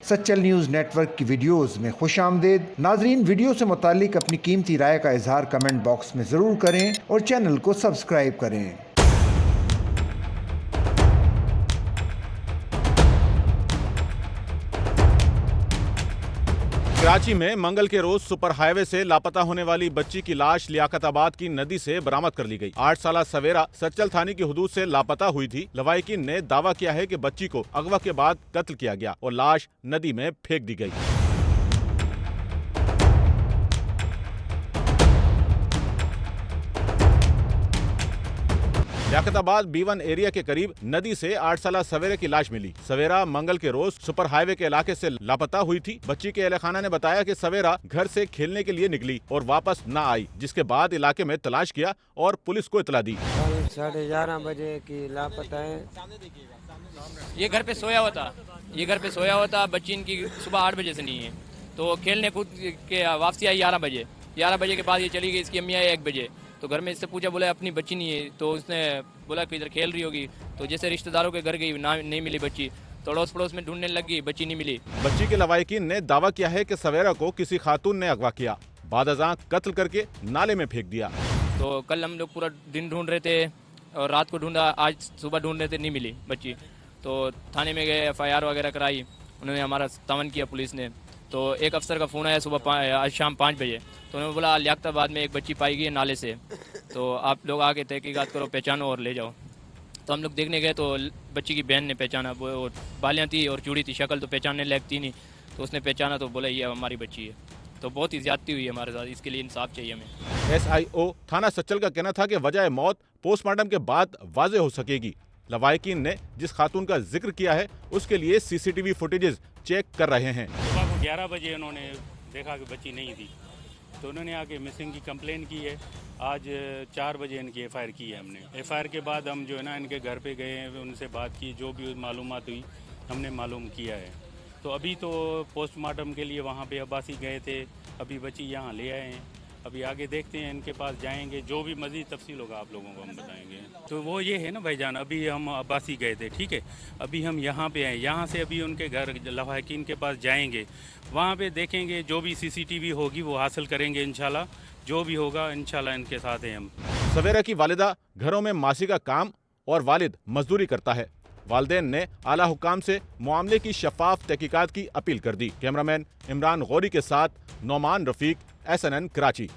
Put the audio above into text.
Sachal news network की videos में खुशामदीद। नाजरीन, वीडियो से मुतालिक अपनी कीमती राय का इजहार कमेंट बॉक्स में ज़रूर करें और चैनल को सब्सक्राइब करें। कराची में मंगल के रोज सुपर हाईवे से लापता होने वाली बच्ची की लाश लियाकताबाद की नदी से बरामद कर ली गई। 8 साल सवेरा सच्चल थाने की हुदूद से लापता हुई थी। लवाहिकीन ने दावा किया है कि बच्ची को अगवा के बाद कत्ल किया गया और लाश नदी में फेंक दी गई। लियाकताबाद B1 एरिया के करीब नदी से 8 साल सवेरे की लाश मिली। सवेरा मंगल के रोज सुपर हाईवे के इलाके से लापता हुई थी। बच्ची के अहले खाना ने बताया कि सवेरा घर से खेलने के लिए निकली और वापस न आई, जिसके बाद इलाके में तलाश किया और पुलिस को इतला दी। 11:30 बजे की लापता है। ये घर पे सोया हुआ था। बच्ची इनकी सुबह 8 बजे से नहीं है, तो खेलने कूद के वापसी आई 11 बजे के बाद ये चली गई। इसकी अम्मी आई 1 बजे, तो घर में इससे पूछा, बोला अपनी बच्ची नहीं है। तो उसने बोला कि इधर खेल रही होगी। तो जैसे रिश्तेदारों के घर गई, नहीं मिली बच्ची, तो अड़ोस पड़ोस में ढूंढने लगी, बच्ची नहीं मिली। बच्ची के लवाहिकीन ने दावा किया है कि सवेरा को किसी खातून ने अगवा किया, बाद अज़ां कत्ल करके नाले में फेंक दिया। तो कल हम लोग पूरा दिन ढूंढ रहे थे और रात को ढूंढा, आज सुबह ढूंढ रहे थे, नहीं मिली बच्ची। तो थाने में गए, FIR वगैरह कराई, उन्होंने हमारा तावन किया पुलिस ने। तो एक अफसर का फ़ोन आया सुबह आज शाम 5 बजे, तो उन्होंने बोला लियाकताबाद में एक बच्ची पाई गई है नाले से, तो आप लोग आके तहकीकात करो, पहचानो और ले जाओ। तो हम लोग देखने गए तो बच्ची की बहन ने पहचाना, वो बालियाँ थी और चूड़ी थी, शक्ल तो पहचानने लायक थी नहीं। तो उसने पहचाना तो बोला ये हमारी बच्ची है। तो बहुत ही ज़्यादती हुई हमारे साथ, इसके लिए इंसाफ चाहिए हमें। SIO थाना सच्चल का कहना था कि वजह मौत पोस्टमार्टम के बाद वाज़ेह हो सकेगी। लवाहिकीन ने जिस खातून का जिक्र किया है उसके लिए CCTV फुटेजेस चेक कर रहे हैं। सुबह को 11 बजे उन्होंने देखा कि बच्ची नहीं थी, तो उन्होंने आके मिसिंग की कंप्लेन की है। आज 4 बजे इनकी FIR की है हमने। FIR के बाद हम जो है ना इनके घर पे गए हैं, उनसे बात की, जो भी मालूमात हुई हमने मालूम किया है। तो अभी तो पोस्टमार्टम के लिए वहाँ पे अब्बासी गए थे, अभी बच्ची यहाँ ले आए हैं। अभी आगे देखते हैं, इनके पास जाएंगे, जो भी मज़ीद तफसील होगा आप लोगों को हम बताएंगे। तो वो ये है ना भाईजान, अभी हम अब्बासी गए थे, ठीक है, अभी हम यहाँ पे आए, यहाँ से अभी उनके घर लवाहिकीन के पास जाएंगे, वहाँ पे देखेंगे, जो भी CCTV होगी वो हासिल करेंगे इंशाल्लाह, जो भी होगा इंशाल्लाह इनके साथ हैं हम। सवेरा की वालिदा घरों में मासी का काम और वालिद मजदूरी करता है। वालिदैन ने आला हुकाम से मामले की शफाफ तहकीकात की अपील कर दी। कैमरामैन इमरान गौरी के साथ नौमान रफीक, SNN कराची।